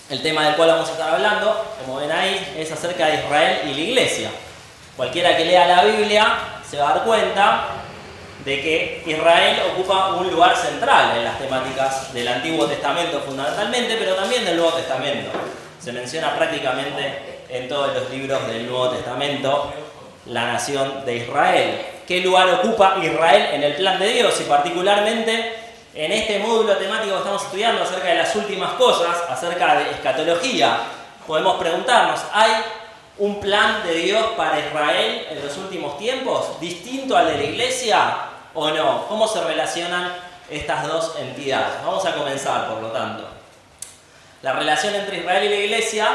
El tema del cual vamos a estar hablando, como ven ahí, es acerca de Israel y la iglesia. Cualquiera que lea la Biblia se va a dar cuenta de que Israel ocupa un lugar central en las temáticas del Antiguo Testamento fundamentalmente, pero también del Nuevo Testamento. Se menciona prácticamente en todos los libros del Nuevo Testamento la nación de Israel. ¿Qué lugar ocupa Israel en el plan de Dios? Y particularmente en este módulo temático que estamos estudiando acerca de las últimas cosas, acerca de escatología, podemos preguntarnos, ¿hay un plan de Dios para Israel en los últimos tiempos distinto al de la iglesia o no? ¿Cómo se relacionan estas dos entidades? Vamos a comenzar, por lo tanto. La relación entre Israel y la iglesia,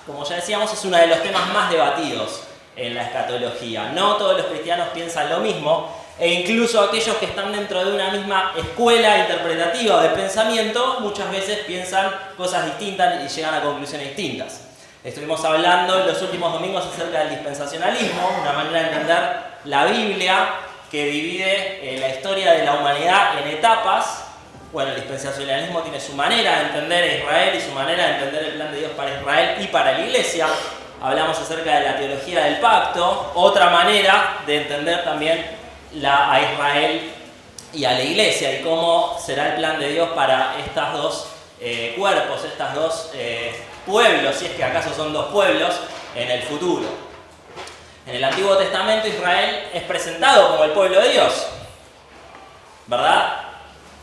como ya decíamos, es uno de los temas más debatidos en la escatología. No todos los cristianos piensan lo mismo, e incluso aquellos que están dentro de una misma escuela interpretativa o de pensamiento muchas veces piensan cosas distintas y llegan a conclusiones distintas. Estuvimos hablando en los últimos domingos acerca del dispensacionalismo, una manera de entender la Biblia que divide la historia de la humanidad en etapas. Bueno, el dispensacionalismo tiene su manera de entender a Israel y su manera de entender el plan de Dios para Israel y para la iglesia. Hablamos acerca de la teología del pacto, otra manera de entender también a Israel y a la iglesia y cómo será el plan de Dios para estas dos cuerpos, estas dos pueblos, si es que acaso son dos pueblos, en el futuro. En el Antiguo Testamento Israel es presentado como el pueblo de Dios, ¿verdad?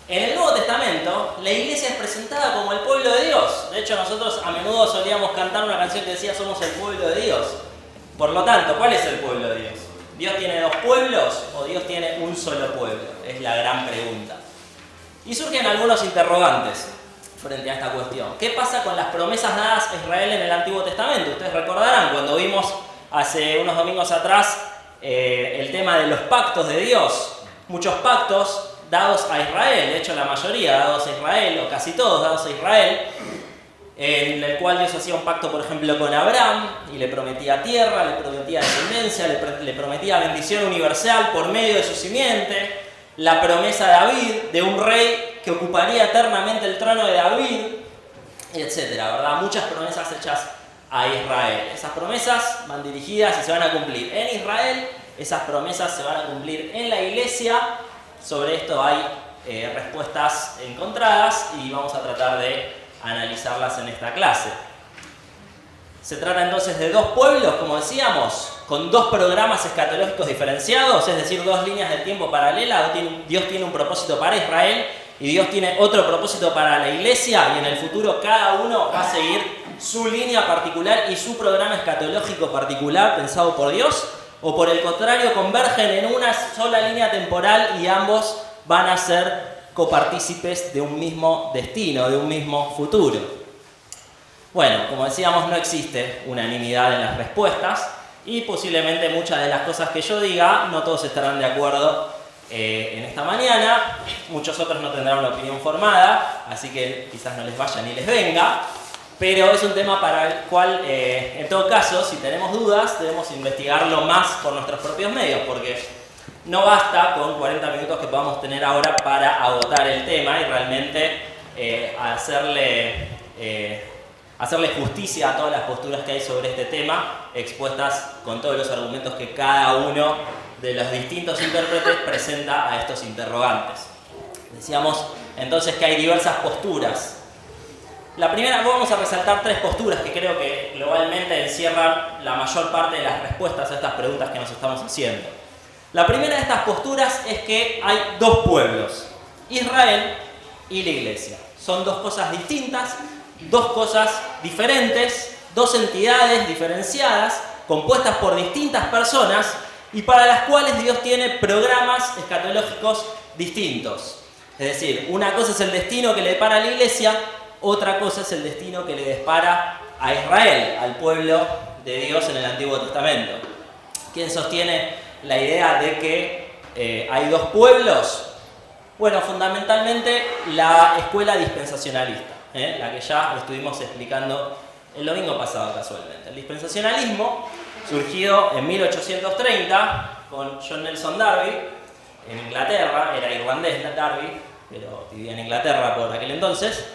En el Nuevo Testamento la iglesia es presentada como el pueblo de Dios. De hecho, nosotros a menudo solíamos cantar una canción que decía somos el pueblo de Dios. Por lo tanto, ¿cuál es el pueblo de Dios? ¿Dios tiene dos pueblos o Dios tiene un solo pueblo? Es la gran pregunta. Y surgen algunos interrogantes frente a esta cuestión. ¿Qué pasa con las promesas dadas a Israel en el Antiguo Testamento? Ustedes recordarán cuando vimos hace unos domingos atrás el tema de los pactos de Dios. Muchos pactos dados a Israel, de hecho la mayoría dados a Israel, o casi todos dados a Israel, en el cual Dios hacía un pacto, por ejemplo, con Abraham y le prometía tierra, le prometía descendencia, le prometía bendición universal por medio de su simiente, la promesa de David, de un rey que ocuparía eternamente el trono de David, etcétera, ¿verdad? Muchas promesas hechas a Israel. Esas promesas van dirigidas y se van a cumplir en Israel, esas promesas se van a cumplir en la iglesia. Sobre esto hay respuestas encontradas y vamos a tratar de analizarlas en esta clase. Se trata entonces de dos pueblos, como decíamos, con dos programas escatológicos diferenciados, es decir, dos líneas de tiempo paralelas. Dios tiene un propósito para Israel y Dios tiene otro propósito para la iglesia, y en el futuro cada uno va a seguir su línea particular y su programa escatológico particular pensado por Dios, o por el contrario convergen en una sola línea temporal y ambos van a ser copartícipes de un mismo destino, de un mismo futuro. Bueno, como decíamos, no existe unanimidad en las respuestas y posiblemente muchas de las cosas que yo diga no todos estarán de acuerdo en esta mañana, muchos otros no tendrán una opinión formada, así que quizás no les vaya ni les venga, pero es un tema para el cual, en todo caso, si tenemos dudas, debemos investigarlo más por nuestros propios medios, porque no basta con 40 minutos que podamos tener ahora para agotar el tema y realmente hacerle justicia a todas las posturas que hay sobre este tema, expuestas con todos los argumentos que cada uno de los distintos intérpretes presenta a estos interrogantes. Decíamos entonces que hay diversas posturas. La primera, vamos a resaltar tres posturas que creo que globalmente encierran la mayor parte de las respuestas a estas preguntas que nos estamos haciendo. La primera de estas posturas es que hay dos pueblos, Israel y la iglesia. Son dos cosas distintas, dos cosas diferentes, dos entidades diferenciadas, compuestas por distintas personas y para las cuales Dios tiene programas escatológicos distintos. Es decir, una cosa es el destino que le depara a la iglesia, otra cosa es el destino que le depara a Israel, al pueblo de Dios en el Antiguo Testamento. ¿Quién sostiene la idea de que hay dos pueblos? Bueno, fundamentalmente la escuela dispensacionalista, la que ya estuvimos explicando el domingo pasado casualmente. El dispensacionalismo surgió en 1830 con John Nelson Darby en Inglaterra, era irlandés Darby, pero vivía en Inglaterra por aquel entonces.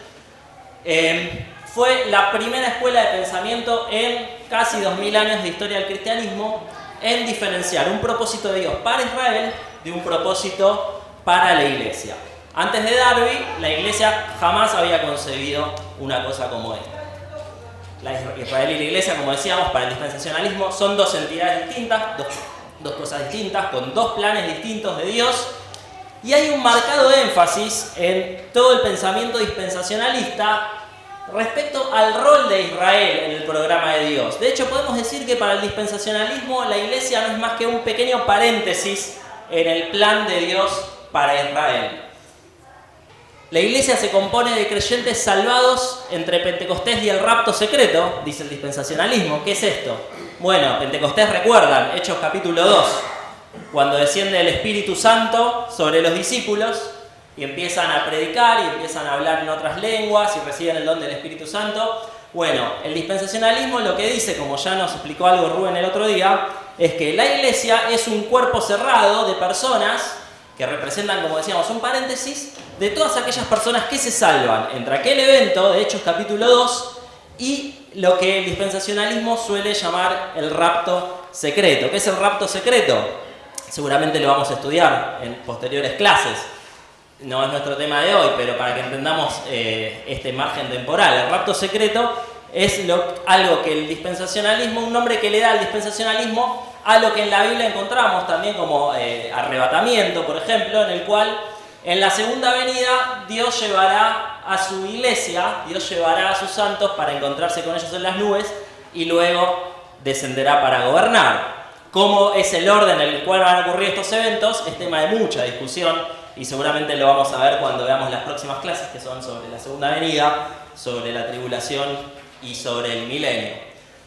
fue la primera escuela de pensamiento en casi 2000 años de historia del cristianismo en diferenciar un propósito de Dios para Israel de un propósito para la iglesia. Antes de Darby, la iglesia jamás había concebido una cosa como esta. Israel y la iglesia, como decíamos, para el dispensacionalismo son dos entidades distintas, dos cosas distintas, con dos planes distintos de Dios, y hay un marcado énfasis en todo el pensamiento dispensacionalista respecto al rol de Israel en el programa de Dios. De hecho, podemos decir que para el dispensacionalismo la iglesia no es más que un pequeño paréntesis en el plan de Dios para Israel. La iglesia se compone de creyentes salvados entre Pentecostés y el rapto secreto, dice el dispensacionalismo. ¿Qué es esto? Bueno, Pentecostés, recuerdan, Hechos capítulo 2, cuando desciende el Espíritu Santo sobre los discípulos y empiezan a predicar y empiezan a hablar en otras lenguas y reciben el don del Espíritu Santo. Bueno, el dispensacionalismo lo que dice, como ya nos explicó algo Rubén el otro día, es que la iglesia es un cuerpo cerrado de personas que representan, como decíamos, un paréntesis de todas aquellas personas que se salvan entre aquel evento de Hechos capítulo 2 y lo que el dispensacionalismo suele llamar el rapto secreto. ¿Qué es el rapto secreto? Seguramente lo vamos a estudiar en posteriores clases. No es nuestro tema de hoy, pero para que entendamos este margen temporal. El rapto secreto es algo que el dispensacionalismo, un nombre que le da al dispensacionalismo a lo que en la Biblia encontramos también como arrebatamiento, por ejemplo, en el cual en la segunda venida Dios llevará a su iglesia, Dios llevará a sus santos para encontrarse con ellos en las nubes y luego descenderá para gobernar. ¿Cómo es el orden en el cual van a ocurrir estos eventos? Es tema de mucha discusión y seguramente lo vamos a ver cuando veamos las próximas clases, que son sobre la segunda venida, sobre la tribulación y sobre el milenio.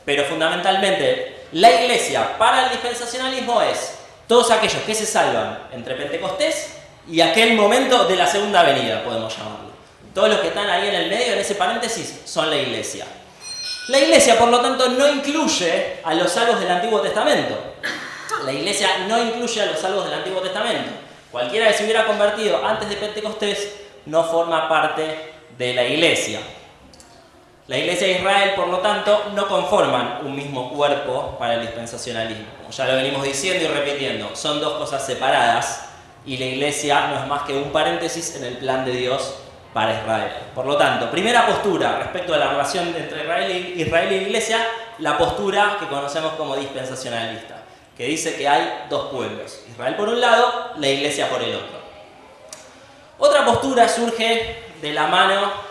Pero fundamentalmente, la iglesia para el dispensacionalismo es todos aquellos que se salvan entre Pentecostés y aquel momento de la segunda venida, podemos llamarlo. Todos los que están ahí en el medio, en ese paréntesis, son la iglesia. La iglesia, por lo tanto, no incluye a los salvos del Antiguo Testamento. La iglesia no incluye a los salvos del Antiguo Testamento. Cualquiera que se hubiera convertido antes de Pentecostés no forma parte de la iglesia. La iglesia de Israel, por lo tanto, no conforman un mismo cuerpo para el dispensacionalismo. Como ya lo venimos diciendo y repitiendo, son dos cosas separadas y la iglesia no es más que un paréntesis en el plan de Dios para Israel. Por lo tanto, primera postura respecto a la relación entre Israel y la iglesia, la postura que conocemos como dispensacionalista, que dice que hay dos pueblos, Israel por un lado, la iglesia por el otro. Otra postura surge de la mano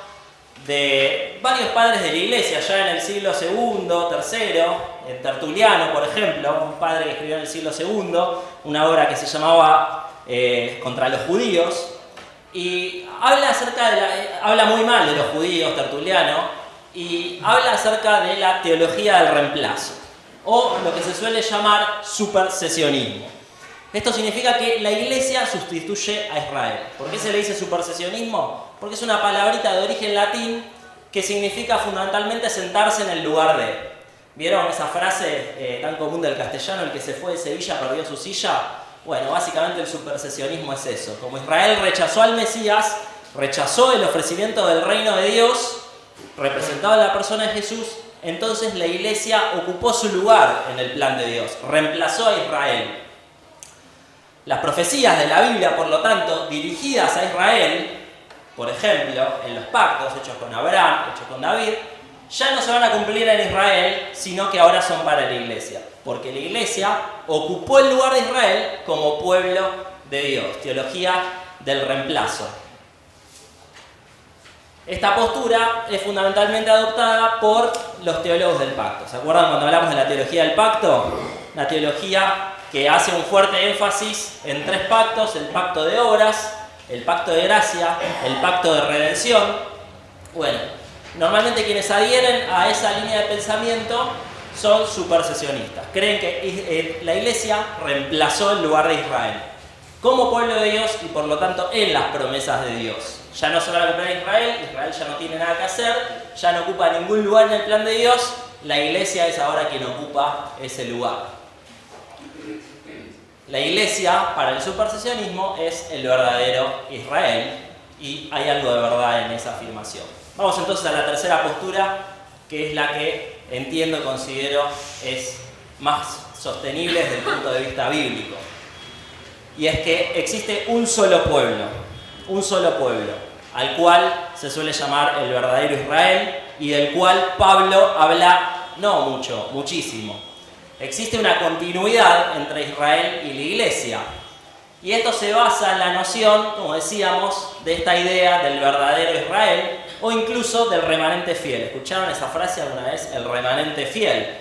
de varios padres de la iglesia, ya en el siglo II, III, en Tertuliano, por ejemplo, un padre que escribió en el siglo II, una obra que se llamaba Contra los judíos, y habla muy mal de los judíos, Tertuliano, y habla acerca de la teología del reemplazo, o lo que se suele llamar supersesionismo. Esto significa que la iglesia sustituye a Israel. ¿Por qué se le dice supersesionismo? Porque es una palabrita de origen latín que significa fundamentalmente sentarse en el lugar de. ¿Vieron esa frase tan común del castellano, el que se fue de Sevilla perdió su silla? Bueno, básicamente el supersesionismo es eso. Como Israel rechazó al Mesías, rechazó el ofrecimiento del reino de Dios, representado en la persona de Jesús, entonces la iglesia ocupó su lugar en el plan de Dios, reemplazó a Israel. Las profecías de la Biblia, por lo tanto, dirigidas a Israel, por ejemplo, en los pactos hechos con Abraham, hechos con David, ya no se van a cumplir en Israel, sino que ahora son para la iglesia. Porque la iglesia ocupó el lugar de Israel como pueblo de Dios. Teología del reemplazo. Esta postura es fundamentalmente adoptada por los teólogos del pacto. ¿Se acuerdan cuando hablamos de la teología del pacto? Una teología que hace un fuerte énfasis en tres pactos: el pacto de obras, el pacto de gracia, el pacto de redención. Bueno, normalmente quienes adhieren a esa línea de pensamiento son supersesionistas. Creen que la iglesia reemplazó el lugar de Israel como pueblo de Dios y por lo tanto en las promesas de Dios. Ya no se van a cumplir en Israel ya no tiene nada que hacer, ya no ocupa ningún lugar en el plan de Dios, la iglesia es ahora quien ocupa ese lugar. La iglesia, para el supersesionismo, es el verdadero Israel, y hay algo de verdad en esa afirmación. Vamos entonces a la tercera postura, que es la que entiendo y considero es más sostenible desde el punto de vista bíblico. Y es que existe un solo pueblo, al cual se suele llamar el verdadero Israel y del cual Pablo habla no mucho, muchísimo. Existe una continuidad entre Israel y la Iglesia. Y esto se basa en la noción, como decíamos, de esta idea del verdadero Israel o incluso del remanente fiel. ¿Escucharon esa frase alguna vez? El remanente fiel.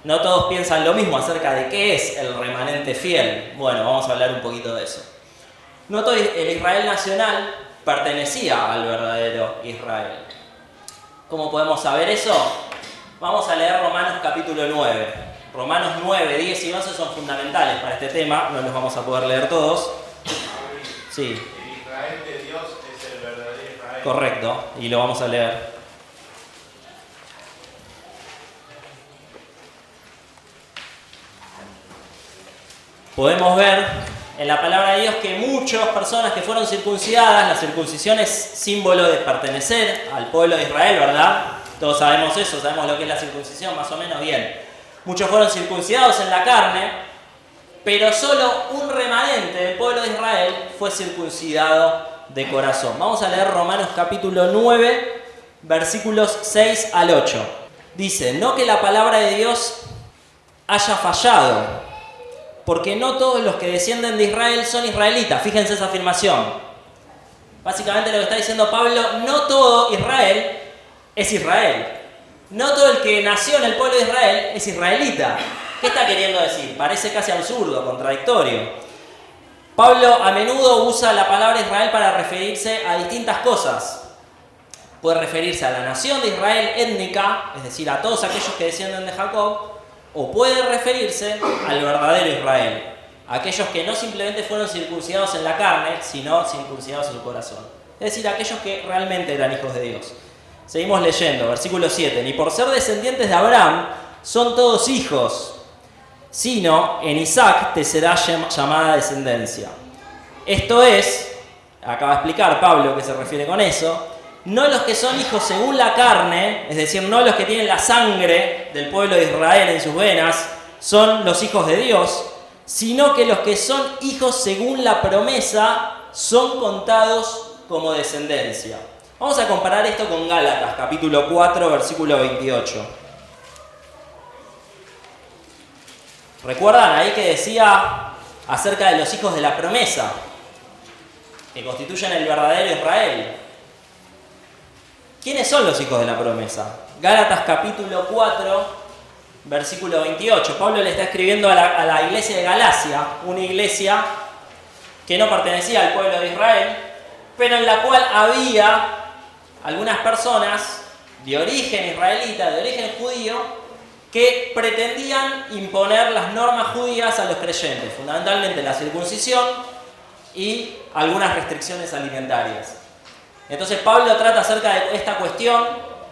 No todos piensan lo mismo acerca de qué es el remanente fiel. Bueno, vamos a hablar un poquito de eso. No todo el Israel nacional pertenecía al verdadero Israel. ¿Cómo podemos saber eso? Vamos a leer Romanos capítulo 9. Romanos 9, 10 y 11 son fundamentales para este tema, no los vamos a poder leer todos. Sí. El Israel de Dios es el verdadero Israel. Correcto, y lo vamos a leer. Podemos ver en la palabra de Dios que muchas personas que fueron circuncidadas, la circuncisión es símbolo de pertenecer al pueblo de Israel, ¿verdad? Todos sabemos eso, sabemos lo que es la circuncisión, más o menos bien. Muchos fueron circuncidados en la carne, pero solo un remanente del pueblo de Israel fue circuncidado de corazón. Vamos a leer Romanos capítulo 9, versículos 6 al 8. Dice, no que la palabra de Dios haya fallado, porque no todos los que descienden de Israel son israelitas. Fíjense esa afirmación. Básicamente lo que está diciendo Pablo, no todo Israel es Israel. No todo el que nació en el pueblo de Israel es israelita. ¿Qué está queriendo decir? Parece casi absurdo, contradictorio. Pablo a menudo usa la palabra Israel para referirse a distintas cosas. Puede referirse a la nación de Israel étnica, es decir, a todos aquellos que descienden de Jacob, o puede referirse al verdadero Israel, aquellos que no simplemente fueron circuncidados en la carne, sino circuncidados en su corazón. Es decir, aquellos que realmente eran hijos de Dios. Seguimos leyendo, versículo 7. Ni por ser descendientes de Abraham son todos hijos, sino en Isaac te será llamada descendencia. Esto es, acaba de explicar Pablo que se refiere con eso, no los que son hijos según la carne, es decir, no los que tienen la sangre del pueblo de Israel en sus venas, son los hijos de Dios, sino que los que son hijos según la promesa son contados como descendencia. Vamos a comparar esto con Gálatas, capítulo 4, versículo 28. ¿Recuerdan ahí que decía acerca de los hijos de la promesa, que constituyen el verdadero Israel? ¿Quiénes son los hijos de la promesa? Gálatas, capítulo 4, versículo 28. Pablo le está escribiendo a la iglesia de Galacia, una iglesia que no pertenecía al pueblo de Israel, pero en la cual había algunas personas de origen israelita, de origen judío, que pretendían imponer las normas judías a los creyentes, fundamentalmente la circuncisión y algunas restricciones alimentarias. Entonces Pablo trata acerca de esta cuestión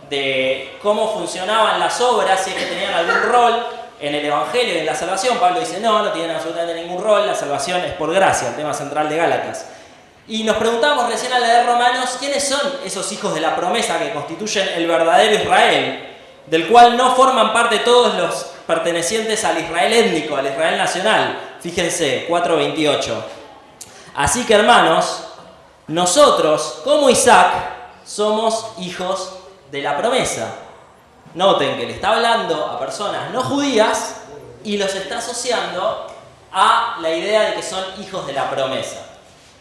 de cómo funcionaban las obras, si es que tenían algún rol en el Evangelio y en la salvación. Pablo dice, no tienen absolutamente ningún rol, la salvación es por gracia, el tema central de Gálatas. Y nos preguntamos recién al leer Romanos, ¿quiénes son esos hijos de la promesa que constituyen el verdadero Israel, del cual no forman parte todos los pertenecientes al Israel étnico, al Israel nacional? Fíjense, 4:28. Así que hermanos, nosotros, como Isaac, somos hijos de la promesa. Noten que le está hablando a personas no judías y los está asociando a la idea de que son hijos de la promesa.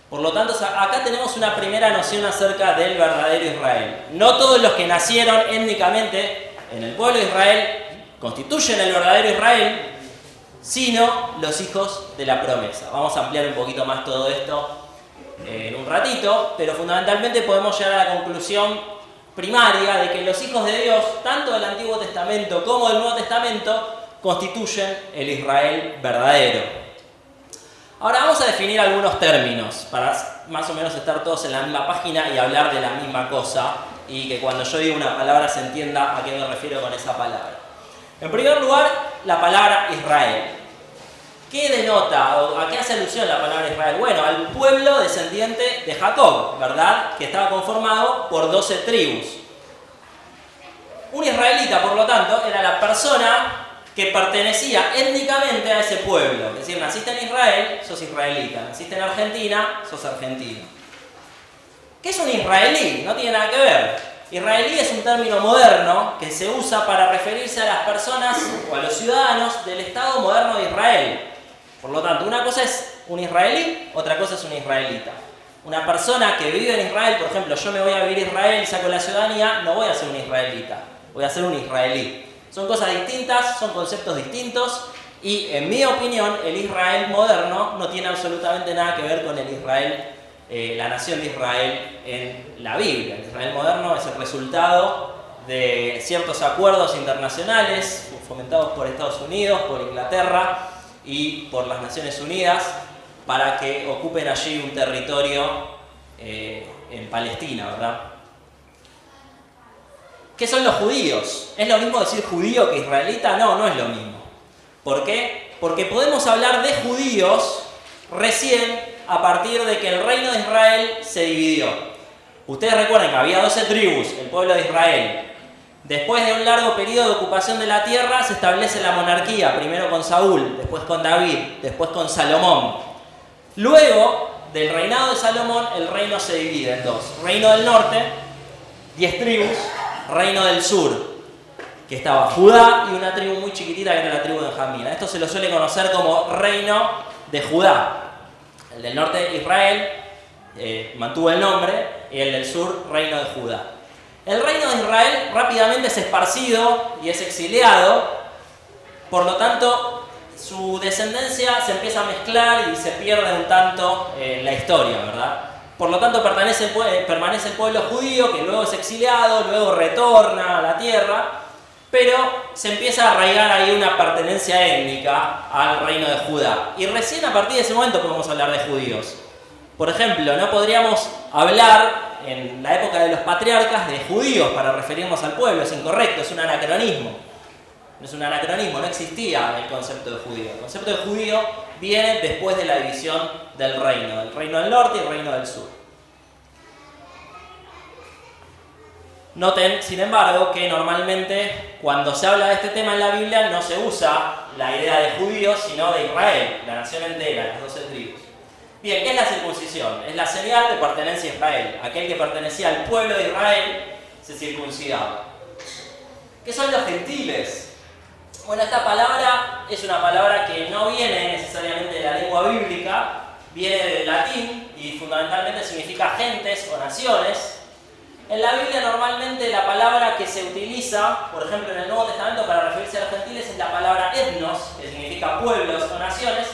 Por lo tanto, acá tenemos una primera noción acerca del verdadero Israel. No todos los que nacieron étnicamente en el pueblo de Israel constituyen el verdadero Israel, sino los hijos de la promesa. Vamos a ampliar un poquito más todo esto en un ratito, pero fundamentalmente podemos llegar a la conclusión primaria de que los hijos de Dios, tanto del Antiguo Testamento como del Nuevo Testamento, constituyen el Israel verdadero. Ahora vamos a definir algunos términos para más o menos estar todos en la misma página y hablar de la misma cosa y que cuando yo diga una palabra se entienda a qué me refiero con esa palabra. En primer lugar, la palabra Israel. ¿Qué denota o a qué hace alusión la palabra Israel? Bueno, al pueblo descendiente de Jacob, ¿verdad? Que estaba conformado por 12 tribus. Un israelita, por lo tanto, era la persona que pertenecía étnicamente a ese pueblo. Es decir, naciste en Israel, sos israelita. Naciste en Argentina, sos argentino. ¿Qué es un israelí? No tiene nada que ver. Israelí es un término moderno que se usa para referirse a las personas o a los ciudadanos del Estado moderno de Israel. Por lo tanto, una cosa es un israelí, otra cosa es un israelita. Una persona que vive en Israel, por ejemplo, yo me voy a vivir a Israel y saco la ciudadanía, no voy a ser un israelita, voy a ser un israelí. Son cosas distintas, son conceptos distintos y, en mi opinión, el Israel moderno no tiene absolutamente nada que ver con el Israel, la nación de Israel en la Biblia. El Israel moderno es el resultado de ciertos acuerdos internacionales fomentados por Estados Unidos, por Inglaterra y por las Naciones Unidas para que ocupen allí un territorio en Palestina, ¿verdad? ¿Qué son los judíos? ¿Es lo mismo decir judío que israelita? No, no es lo mismo. ¿Por qué? Porque podemos hablar de judíos recién a partir de que el reino de Israel se dividió. Ustedes recuerden que había 12 tribus, el pueblo de Israel. Después de un largo periodo de ocupación de la tierra, se establece la monarquía, primero con Saúl, después con David, después con Salomón. Luego del reinado de Salomón, el reino se divide en dos. Reino del norte, 10 tribus. Reino del sur, que estaba Judá y una tribu muy chiquitita que era la tribu de Benjamín. Esto se lo suele conocer como reino de Judá. El del norte, Israel, mantuvo el nombre, y el del sur, reino de Judá. El reino de Israel rápidamente es esparcido y es exiliado, por lo tanto su descendencia se empieza a mezclar y se pierde un tanto la historia, ¿verdad? Por lo tanto permanece el pueblo judío, que luego es exiliado, luego retorna a la tierra, pero se empieza a arraigar ahí una pertenencia étnica al reino de Judá. Y recién a partir de ese momento podemos hablar de judíos. Por ejemplo, no podríamos hablar en la época de los patriarcas de judíos para referirnos al pueblo, es incorrecto, es un anacronismo. No es un anacronismo, no existía el concepto de judío. El concepto de judío viene después de la división del reino del norte y el reino del sur. Noten, sin embargo, que normalmente cuando se habla de este tema en la Biblia no se usa la idea de judíos, sino de Israel, la nación entera, las 12 tribus. Bien, ¿qué es la circuncisión? Es la señal de pertenencia a Israel. Aquel que pertenecía al pueblo de Israel se circuncidaba. ¿Qué son los gentiles? Bueno, esta palabra es una palabra que no viene necesariamente de la lengua bíblica, viene del latín y fundamentalmente significa gentes o naciones. En la Biblia normalmente la palabra que se utiliza, por ejemplo en el Nuevo Testamento para referirse a los gentiles, es la palabra etnos, que significa pueblos o naciones,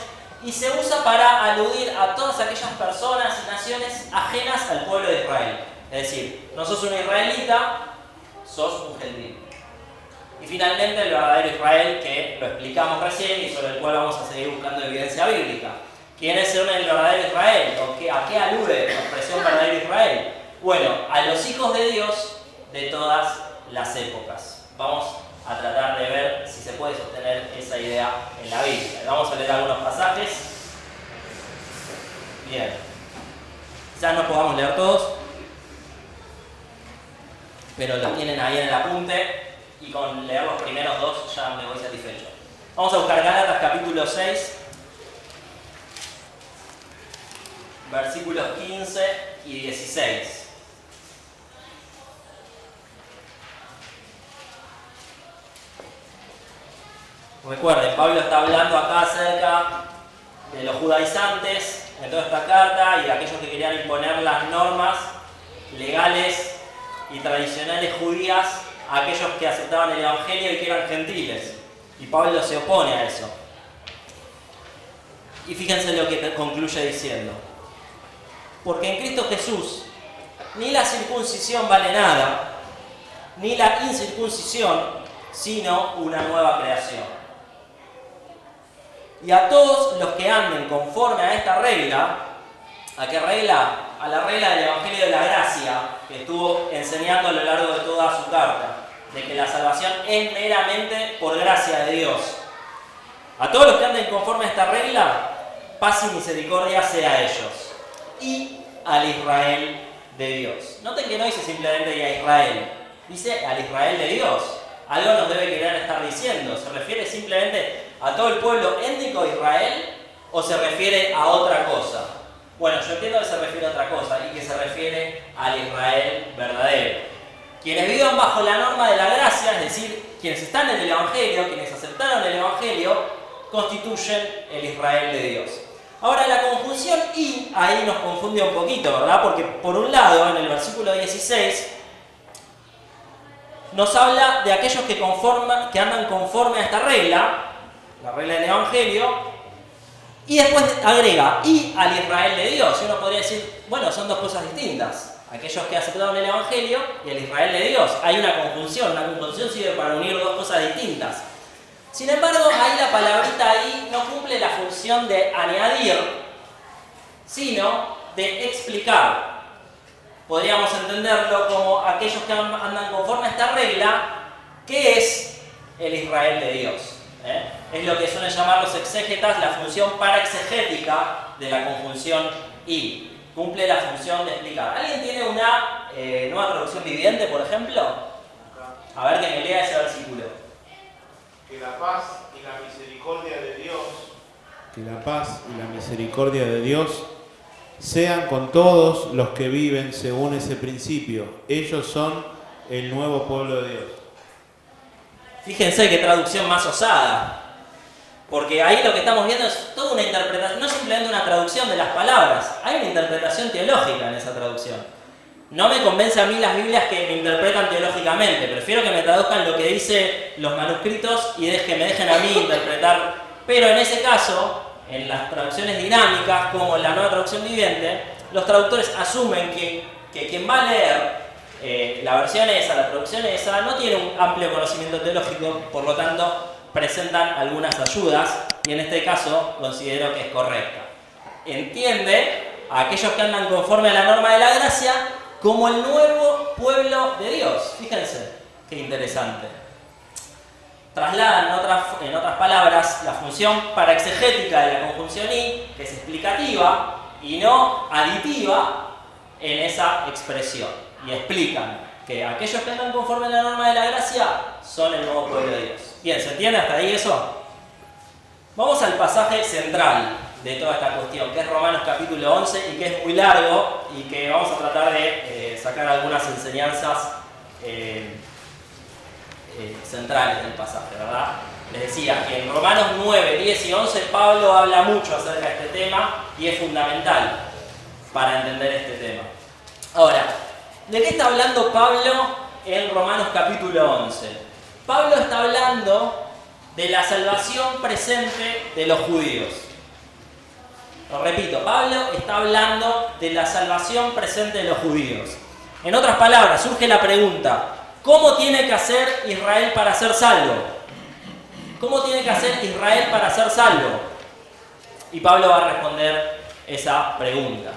y se usa para aludir a todas aquellas personas y naciones ajenas al pueblo de Israel. Es decir, no sos un israelita, sos un gentil. Y finalmente el verdadero Israel, que lo explicamos recién y sobre el cual vamos a seguir buscando evidencia bíblica. ¿Quién es el verdadero Israel? ¿O a qué alude la expresión verdadero Israel? Bueno, a los hijos de Dios de todas las épocas. Vamos a tratar de ver si se puede sostener esa idea en la Biblia. Vamos a leer algunos pasajes. Bien. Quizás no podamos leer todos, pero los tienen ahí en el apunte. Y con leer los primeros dos ya me voy satisfecho. Vamos a buscar Gálatas capítulo 6, versículos 15 y 16. Recuerden, Pablo está hablando acá acerca de los judaizantes en toda esta carta y de aquellos que querían imponer las normas legales y tradicionales judías a aquellos que aceptaban el Evangelio y que eran gentiles. Y Pablo se opone a eso. Y fíjense lo que concluye diciendo. Porque en Cristo Jesús ni la circuncisión vale nada, ni la incircuncisión, sino una nueva creación. Y a todos los que anden conforme a esta regla, ¿a qué regla? A la regla del Evangelio de la Gracia, que estuvo enseñando a lo largo de toda su carta, de que la salvación es meramente por gracia de Dios. A todos los que anden conforme a esta regla, paz y misericordia sea a ellos y al Israel de Dios. Noten que no dice simplemente y a Israel, Dice al Israel de Dios. Algo nos debe querer estar diciendo. ¿Se refiere simplemente a todo el pueblo étnico de Israel o se refiere a otra cosa? Bueno, yo entiendo que se refiere a otra cosa y que se refiere al Israel verdadero. Quienes vivan bajo la norma de la gracia, es decir, quienes están en el Evangelio, quienes aceptaron el Evangelio, constituyen el Israel de Dios. Ahora la conjunción y ahí nos confunde un poquito, ¿verdad? Porque por un lado, en el versículo 16, nos habla de aquellos que andan conforme a esta regla, la regla del Evangelio, y después agrega, y al Israel de Dios. Y uno podría decir, bueno, son dos cosas distintas. Aquellos que aceptaron el Evangelio y el Israel de Dios. Hay una conjunción sirve para unir dos cosas distintas. Sin embargo, ahí la palabrita ahí no cumple la función de añadir, sino de explicar. Podríamos entenderlo como aquellos que andan conforme a esta regla, ¿qué es el Israel de Dios? Es lo que suelen llamar los exégetas la función paraexegética de la conjunción y. Cumple la función de explicar. ¿Alguien tiene una nueva traducción viviente, por ejemplo? A ver que me lea ese versículo. Que la paz y la misericordia de Dios. Que la paz y la misericordia de Dios sean con todos los que viven según ese principio. Ellos son el nuevo pueblo de Dios. Fíjense qué traducción más osada. Porque ahí lo que estamos viendo es toda una interpretación, no simplemente una traducción de las palabras, hay una interpretación teológica en esa traducción. No me convence a mí las Biblias que me interpretan teológicamente, prefiero que me traduzcan lo que dicen los manuscritos y que me dejen a mí interpretar. Pero en ese caso, en las traducciones dinámicas, como en la nueva traducción viviente, los traductores asumen que quien va a leer la versión esa, la traducción esa, no tiene un amplio conocimiento teológico, por lo tanto presentan algunas ayudas y en este caso considero que es correcta. Entiende a aquellos que andan conforme a la norma de la gracia como el nuevo pueblo de Dios. Fíjense, qué interesante. Trasladan en otras palabras la función paraexegética de la conjunción y, que es explicativa y no aditiva, en esa expresión. Y explican que aquellos que andan conforme a la norma de la gracia son el nuevo pueblo de Dios. Bien, ¿se entiende hasta ahí eso? Vamos al pasaje central de toda esta cuestión, que es Romanos capítulo 11 y que es muy largo y que vamos a tratar de sacar algunas enseñanzas centrales del pasaje, ¿verdad? Les decía que en Romanos 9, 10 y 11 Pablo habla mucho acerca de este tema y es fundamental para entender este tema. Ahora, ¿de qué está hablando Pablo en Romanos capítulo 11? Pablo está hablando de la salvación presente de los judíos. Lo repito, Pablo está hablando de la salvación presente de los judíos. En otras palabras, surge la pregunta, ¿cómo tiene que hacer Israel para ser salvo? ¿Cómo tiene que hacer Israel para ser salvo? Y Pablo va a responder esa pregunta.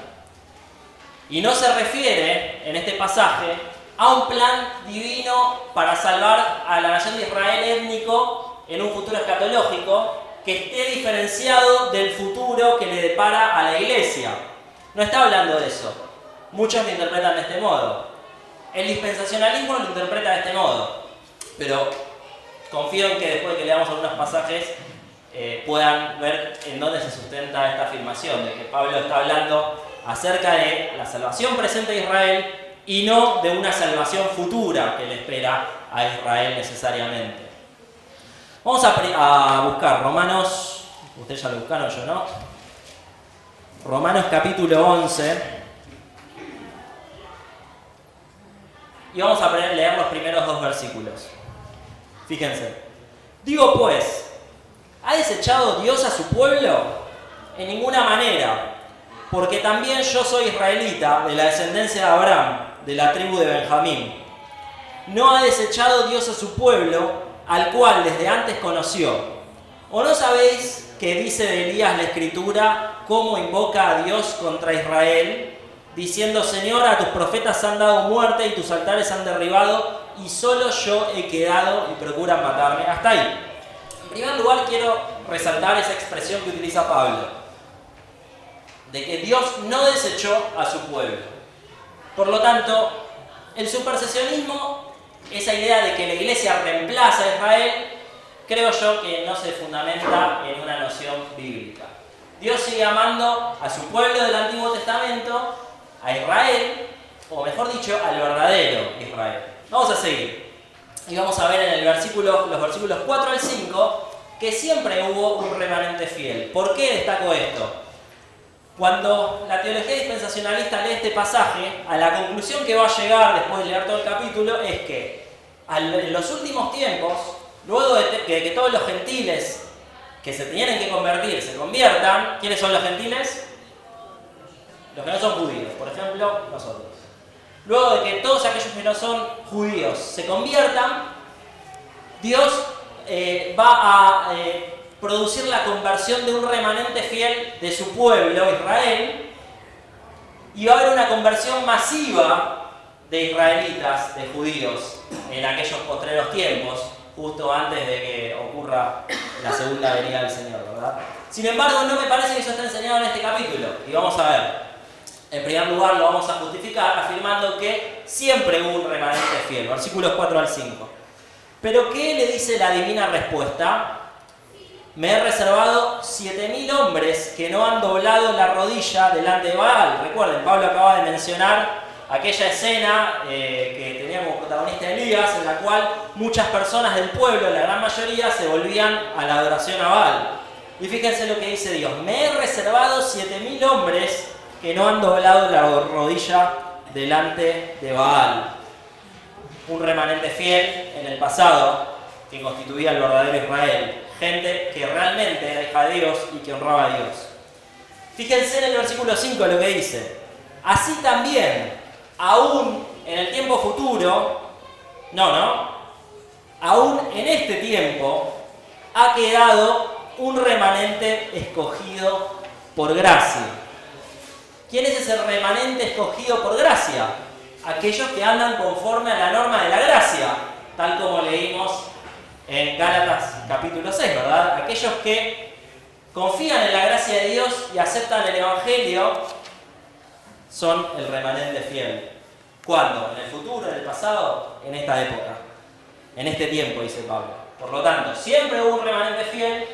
Y no se refiere, en este pasaje, a un plan divino para salvar a la nación de Israel étnico en un futuro escatológico que esté diferenciado del futuro que le depara a la iglesia. No está hablando de eso. Muchos lo interpretan de este modo. El dispensacionalismo lo interpreta de este modo. Pero confío en que después de que leamos algunos pasajes puedan ver en dónde se sustenta esta afirmación de que Pablo está hablando acerca de la salvación presente de Israel y no de una salvación futura que le espera a Israel necesariamente. Vamos a buscar Romanos, ustedes ya lo buscaron, yo no. Romanos capítulo 11. Y vamos a leer los primeros dos versículos. Fíjense. Digo pues, ¿ha desechado Dios a su pueblo? En ninguna manera, porque también yo soy israelita, de la descendencia de Abraham, de la tribu de Benjamín. No ha desechado Dios a su pueblo, al cual desde antes conoció. ¿O no sabéis que dice de Elías la Escritura cómo invoca a Dios contra Israel, diciendo: Señor, a tus profetas han dado muerte y tus altares han derribado, y solo yo he quedado y procuran matarme? Hasta ahí. En primer lugar, quiero resaltar esa expresión que utiliza Pablo, de que Dios no desechó a su pueblo. Por lo tanto, el supersesionismo esa idea de que la iglesia reemplaza a Israel, creo yo que no se fundamenta en una noción bíblica. Dios sigue amando a su pueblo del Antiguo Testamento, a Israel, o mejor dicho, al verdadero Israel. Vamos a seguir. Y vamos a ver en los versículos 4 al 5 que siempre hubo un remanente fiel. ¿Por qué destaco esto? Cuando la teología dispensacionalista lee este pasaje, a la conclusión que va a llegar después de leer todo el capítulo es que en los últimos tiempos, luego de que todos los gentiles que se tienen que convertir se conviertan, ¿quiénes son los gentiles? Los que no son judíos, por ejemplo, nosotros. Luego de que todos aquellos que no son judíos se conviertan, Dios va a producir la conversión de un remanente fiel de su pueblo, Israel, y va a haber una conversión masiva de israelitas, de judíos, en aquellos postreros tiempos, justo antes de que ocurra la segunda venida del Señor, ¿verdad? Sin embargo, no me parece que eso esté enseñado en este capítulo, y vamos a ver. En primer lugar, lo vamos a justificar afirmando que siempre hubo un remanente fiel, versículos 4 al 5. Pero ¿qué le dice la divina respuesta? Me he reservado 7.000 hombres que no han doblado la rodilla delante de Baal. Recuerden, Pablo acaba de mencionar aquella escena que tenía como protagonista Elías, en la cual muchas personas del pueblo, la gran mayoría, se volvían a la adoración a Baal. Y fíjense lo que dice Dios. Me he reservado 7.000 hombres que no han doblado la rodilla delante de Baal. Un remanente fiel en el pasado que constituía el verdadero Israel. Gente que realmente era hija de Dios y que honraba a Dios. Fíjense en el versículo 5 lo que dice. Así también, aún en el tiempo futuro, aún en este tiempo, ha quedado un remanente escogido por gracia. ¿Quién es ese remanente escogido por gracia? Aquellos que andan conforme a la norma de la gracia, tal como leímos en Gálatas capítulo 6, ¿verdad? Aquellos que confían en la gracia de Dios y aceptan el Evangelio son el remanente fiel. ¿Cuándo? ¿En el futuro? ¿En el pasado? En esta época. En este tiempo, dice Pablo. Por lo tanto, siempre hubo un remanente fiel,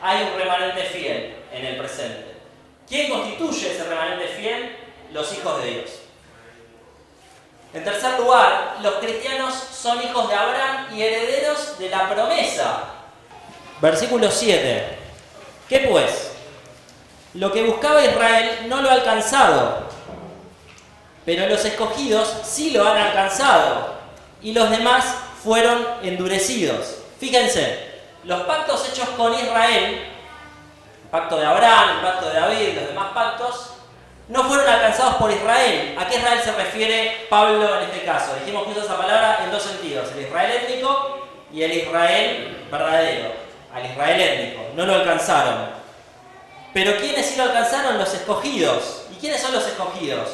hay un remanente fiel en el presente. ¿Quién constituye ese remanente fiel? Los hijos de Dios. En tercer lugar, los cristianos son hijos de Abraham y herederos de la promesa. Versículo 7. ¿Qué pues? Lo que buscaba Israel no lo ha alcanzado, pero los escogidos sí lo han alcanzado, y los demás fueron endurecidos. Fíjense, los pactos hechos con Israel, el pacto de Abraham, el pacto de David y los demás pactos, no fueron alcanzados por Israel. ¿A qué Israel se refiere Pablo en este caso? Dijimos que usa esa palabra en dos sentidos, el Israel étnico y el Israel verdadero. Al Israel étnico, no lo alcanzaron. Pero ¿quiénes sí lo alcanzaron? Los escogidos. ¿Y quiénes son los escogidos?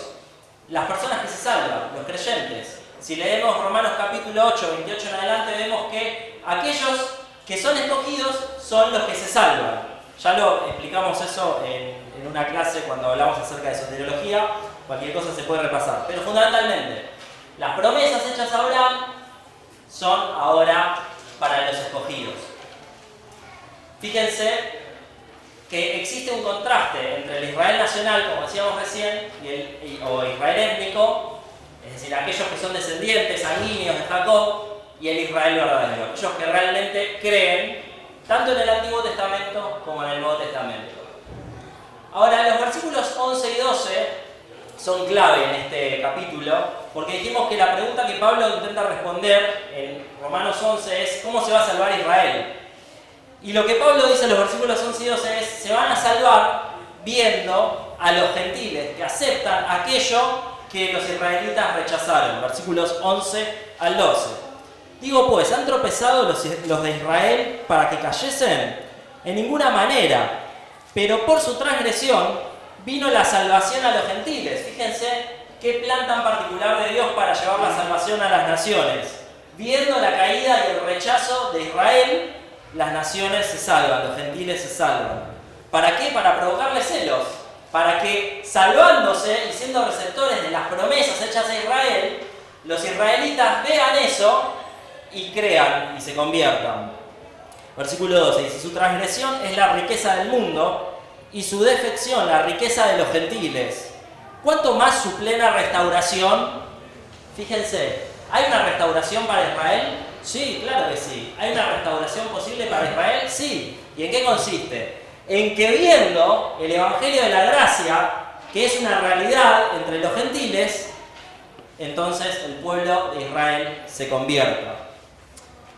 Las personas que se salvan, los creyentes. Si leemos Romanos capítulo 8, 28 en adelante, vemos que aquellos que son escogidos son los que se salvan. Ya lo explicamos eso en una clase cuando hablamos acerca de soteriología, cualquier cosa se puede repasar. Pero fundamentalmente, las promesas hechas a Abraham son ahora para los escogidos. Fíjense que existe un contraste entre el Israel nacional, como decíamos recién, o Israel étnico, es decir, aquellos que son descendientes sanguíneos de Jacob, y el Israel verdadero, aquellos que realmente creen tanto en el Antiguo Testamento como en el Nuevo Testamento. Ahora, los versículos 11 y 12 son clave en este capítulo, porque dijimos que la pregunta que Pablo intenta responder en Romanos 11 es ¿cómo se va a salvar Israel? Y lo que Pablo dice en los versículos 11 y 12 es se van a salvar viendo a los gentiles que aceptan aquello que los israelitas rechazaron. Versículos 11 al 12. Digo pues, ¿han tropezado los de Israel para que cayesen? En ninguna manera, pero por su transgresión vino la salvación a los gentiles. Fíjense qué plan tan particular de Dios para llevar la salvación a las naciones. Viendo la caída y el rechazo de Israel, las naciones se salvan, los gentiles se salvan. ¿Para qué? Para provocarles celos. Para que, salvándose y siendo receptores de las promesas hechas a Israel, los israelitas vean eso y crean y se conviertan. Versículo 12, y si su transgresión es la riqueza del mundo y su defección la riqueza de los gentiles, ¿cuánto más su plena restauración? Fíjense, ¿hay una restauración para Israel? Sí, claro que sí. ¿Hay una restauración posible para Israel? Sí. ¿Y en qué consiste? En que viendo el Evangelio de la Gracia, que es una realidad entre los gentiles, entonces el pueblo de Israel se convierta.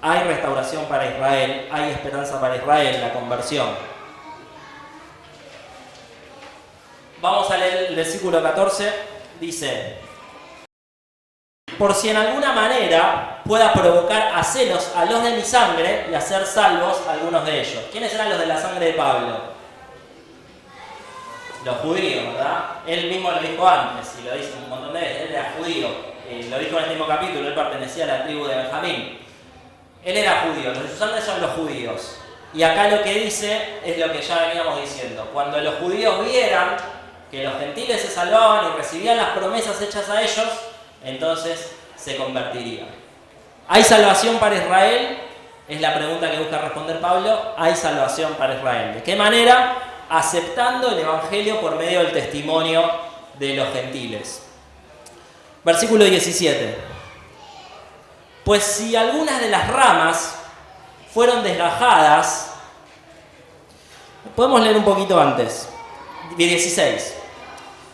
Hay restauración para Israel, hay esperanza para Israel, la conversión. Vamos a leer el versículo 14, dice: por si en alguna manera pueda provocar a celos a los de mi sangre y hacer salvos a algunos de ellos. ¿Quiénes eran los de la sangre de Pablo? Los judíos, ¿verdad? Él mismo lo dijo antes, y lo dice un montón de veces, él era judío. Lo dijo en el mismo capítulo, él pertenecía a la tribu de Benjamín. Él era judío, los de su sangre son los judíos. Y acá lo que dice es lo que ya veníamos diciendo. Cuando los judíos vieran que los gentiles se salvaban y recibían las promesas hechas a ellos, entonces se convertirían. ¿Hay salvación para Israel? Es la pregunta que busca responder Pablo. Hay salvación para Israel. ¿De qué manera? Aceptando el Evangelio por medio del testimonio de los gentiles. Versículo 17. Pues si algunas de las ramas fueron desgajadas, podemos leer un poquito antes, 16.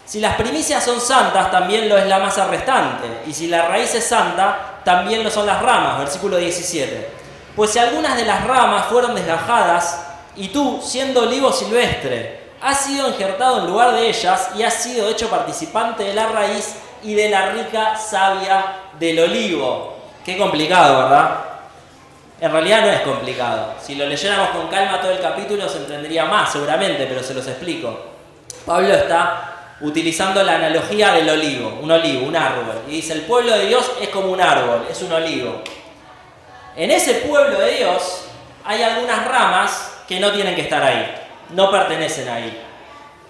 Si las primicias son santas, también lo es la masa restante, y si la raíz es santa, también lo son las ramas, versículo 17. Pues si algunas de las ramas fueron desgajadas, y tú, siendo olivo silvestre, has sido injertado en lugar de ellas, y has sido hecho participante de la raíz y de la rica savia del olivo. Qué complicado, ¿verdad? En realidad no es complicado. Si lo leyéramos con calma todo el capítulo se entendería más, seguramente, pero se los explico. Pablo está utilizando la analogía del olivo, un árbol. Y dice, el pueblo de Dios es como un árbol, es un olivo. En ese pueblo de Dios hay algunas ramas que no tienen que estar ahí, no pertenecen ahí.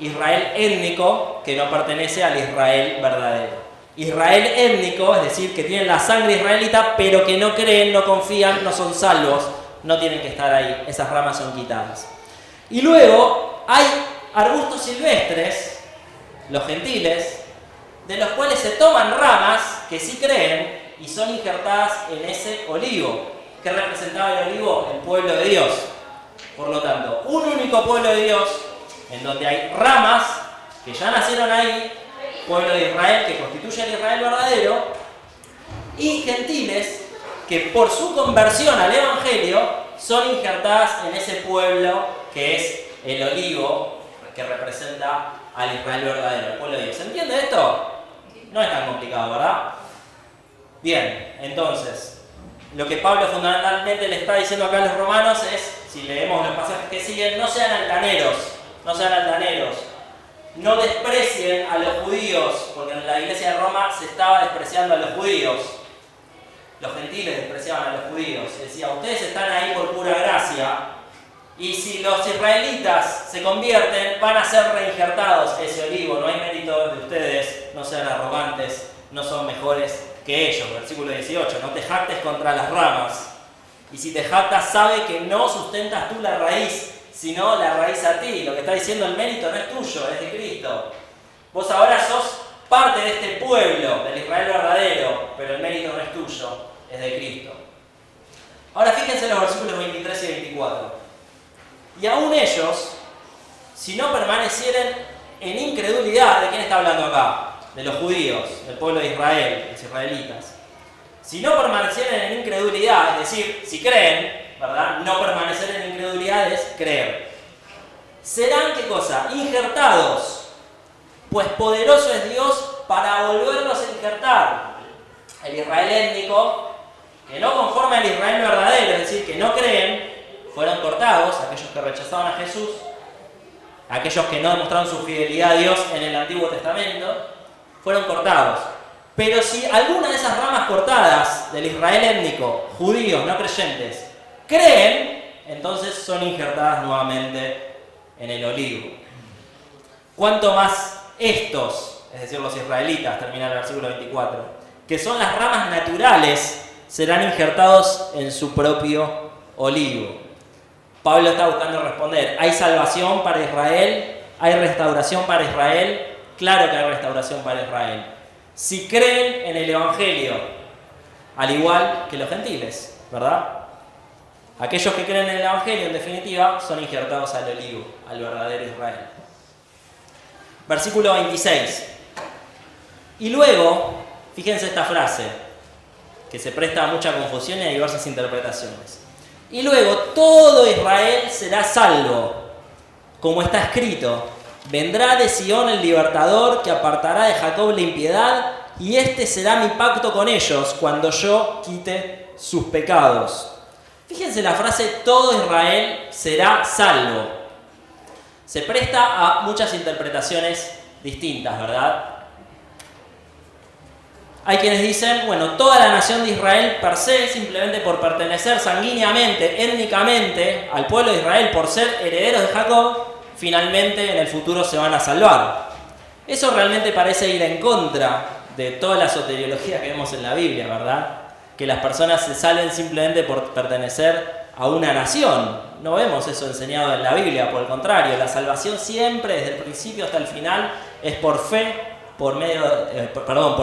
Israel étnico que no pertenece al Israel verdadero. Israel étnico, es decir, que tienen la sangre israelita, pero que no creen, no confían, no son salvos, no tienen que estar ahí, esas ramas son quitadas. Y luego hay arbustos silvestres, los gentiles, de los cuales se toman ramas que sí creen y son injertadas en ese olivo. ¿Qué representaba el olivo? El pueblo de Dios. Por lo tanto, un único pueblo de Dios, en donde hay ramas que ya nacieron ahí, pueblo de Israel que constituye el Israel verdadero, y gentiles que por su conversión al Evangelio son injertadas en ese pueblo que es el olivo que representa al Israel verdadero, el pueblo de Dios. ¿Se entiende esto? No es tan complicado, ¿verdad? Bien, entonces, lo que Pablo fundamentalmente le está diciendo acá a los romanos es, si leemos los pasajes que siguen, no sean altaneros, no desprecien a los judíos, porque en la iglesia de Roma se estaba despreciando a los judíos. Los gentiles despreciaban a los judíos. Decía, ustedes están ahí por pura gracia, y si los israelitas se convierten, van a ser reinjertados ese olivo. No hay mérito de ustedes, no sean arrogantes, no son mejores que ellos. Versículo 18, no te jactes contra las ramas. Y si te jactas, sabe que no sustentas tú la raíz, sino la raíz a ti. Lo que está diciendo, el mérito no es tuyo, es de Cristo. Vos ahora sos parte de este pueblo, del Israel verdadero, pero el mérito no es tuyo, es de Cristo. Ahora fíjense en los versículos 23 y 24. Y aún ellos, si no permanecieren en incredulidad, ¿de quién está hablando acá? De los judíos, del pueblo de Israel, los israelitas. Si no permanecieren en incredulidad, es decir, si creen, ¿verdad? No permanecer en incredulidad es creer. Serán, ¿qué cosa? Injertados, pues poderoso es Dios para volverlos a injertar. El Israel étnico, que no conforme al Israel verdadero, es decir, que no creen, fueron cortados, aquellos que rechazaban a Jesús, aquellos que no demostraron su fidelidad a Dios en el Antiguo Testamento, fueron cortados. Pero si alguna de esas ramas cortadas del Israel étnico, judíos, no creyentes, creen, entonces son injertadas nuevamente en el olivo. Cuanto más estos, es decir, los israelitas, termina el versículo 24, que son las ramas naturales serán injertados en su propio olivo. Pablo está buscando responder, ¿hay salvación para Israel? ¿Hay restauración para Israel? Claro que hay restauración para Israel. Si creen en el Evangelio, al igual que los gentiles, ¿verdad? Aquellos que creen en el Evangelio, en definitiva, son injertados al olivo, al verdadero Israel. Versículo 26. Y luego, fíjense esta frase, que se presta a mucha confusión y a diversas interpretaciones. Y luego, todo Israel será salvo, como está escrito, vendrá de Sion el libertador que apartará de Jacob la impiedad, y este será mi pacto con ellos cuando yo quite sus pecados. Fíjense la frase, todo Israel será salvo. Se presta a muchas interpretaciones distintas, ¿verdad? Hay quienes dicen, bueno, toda la nación de Israel per se, simplemente por pertenecer sanguíneamente, étnicamente al pueblo de Israel, por ser herederos de Jacob, finalmente en el futuro se van a salvar. Eso realmente parece ir en contra de toda la soteriología que vemos en la Biblia, ¿verdad? Que las personas se salven simplemente por pertenecer a una nación. No vemos eso enseñado en la Biblia, por el contrario, la salvación siempre, desde el principio hasta el final, es por fe, por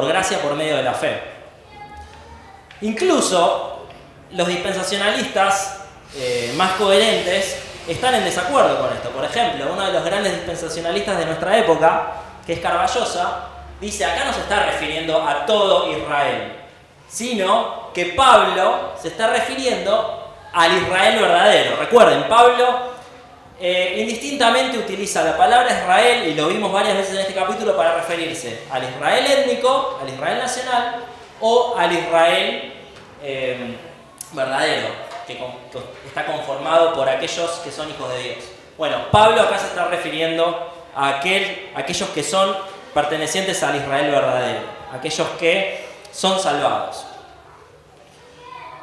gracia por medio de la fe. Incluso los dispensacionalistas más coherentes están en desacuerdo con esto. Por ejemplo, uno de los grandes dispensacionalistas de nuestra época, que es Carballosa, dice, acá no se está refiriendo a todo Israel, sino que Pablo se está refiriendo al Israel verdadero. Recuerden, Pablo indistintamente utiliza la palabra Israel, y lo vimos varias veces en este capítulo, para referirse al Israel étnico, al Israel nacional, o al Israel verdadero, que está conformado por aquellos que son hijos de Dios. Bueno, Pablo acá se está refiriendo a aquellos que son pertenecientes al Israel verdadero, aquellos que son salvados.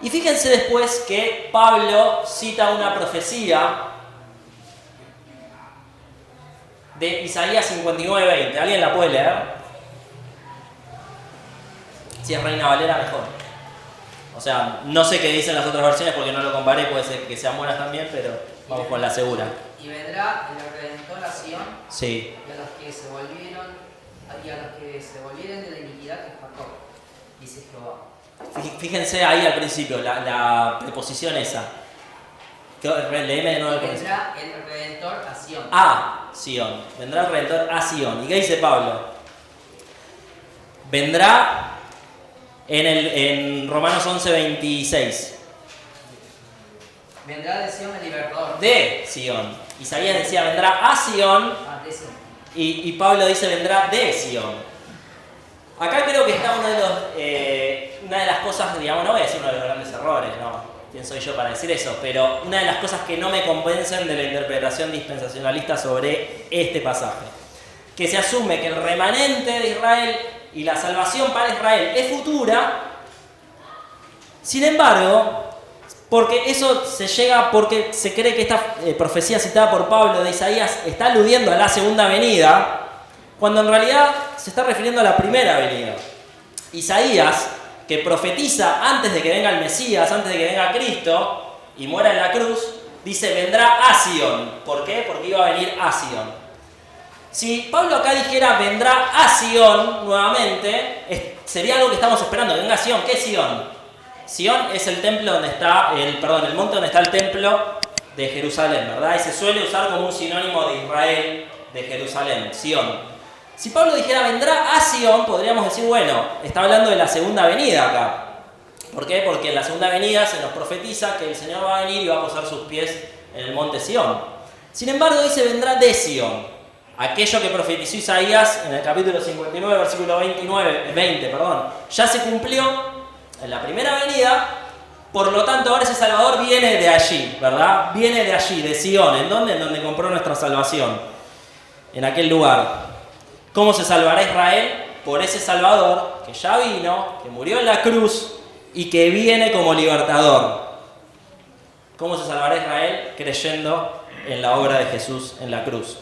Y fíjense después que Pablo cita una profecía de Isaías 59:20. ¿Alguien la puede leer? Si es Reina Valera, mejor. O sea, no sé qué dicen las otras versiones porque no lo comparé, puede ser que sean buenas también, pero vamos con la segura. Y vendrá el Redentor a Sion, Sí. y a los que se volvieren de la iniquidad que es Jacob, dice Jehová. Fíjense ahí al principio, la preposición esa. Leeme de nuevo el principio. Vendrá el Redentor a Sion. A Sion. Vendrá el Redentor a Sion. ¿Y qué dice Pablo? Vendrá en Romanos 11:26. Vendrá de Sion el libertador. De Sion. Isaías decía vendrá a Sion. De Sion. Y Pablo dice vendrá de Sion. Acá creo que está una de las cosas, digamos, no voy a decir uno de los grandes errores, no, quién soy yo para decir eso, pero una de las cosas que no me convencen de la interpretación dispensacionalista sobre este pasaje, que se asume que el remanente de Israel y la salvación para Israel es futura. Sin embargo, porque eso porque se cree que esta profecía citada por Pablo de Isaías está aludiendo a la segunda venida, cuando en realidad se está refiriendo a la primera venida. Isaías, que profetiza antes de que venga el Mesías, antes de que venga Cristo y muera en la cruz, dice vendrá a Sion. ¿Por qué? Porque iba a venir a Sion. Si Pablo acá dijera vendrá a Sion nuevamente, sería algo que estamos esperando, que venga a Sion. ¿Qué es Sion? Sion es el templo donde está, el monte donde está el templo de Jerusalén, ¿verdad? Y se suele usar como un sinónimo de Israel, de Jerusalén, Sion. Si Pablo dijera vendrá a Sion, podríamos decir, bueno, está hablando de la segunda venida acá. ¿Por qué? Porque en la segunda venida se nos profetiza que el Señor va a venir y va a posar sus pies en el monte Sion. Sin embargo, dice vendrá de Sion. Aquello que profetizó Isaías en el capítulo 59, versículo 20, ya se cumplió en la primera venida. Por lo tanto, ahora ese Salvador viene de allí, ¿verdad? Viene de allí, de Sion. ¿En dónde? En donde compró nuestra salvación. En aquel lugar. ¿Cómo se salvará Israel? Por ese Salvador que ya vino, que murió en la cruz y que viene como libertador. ¿Cómo se salvará Israel? Creyendo en la obra de Jesús en la cruz.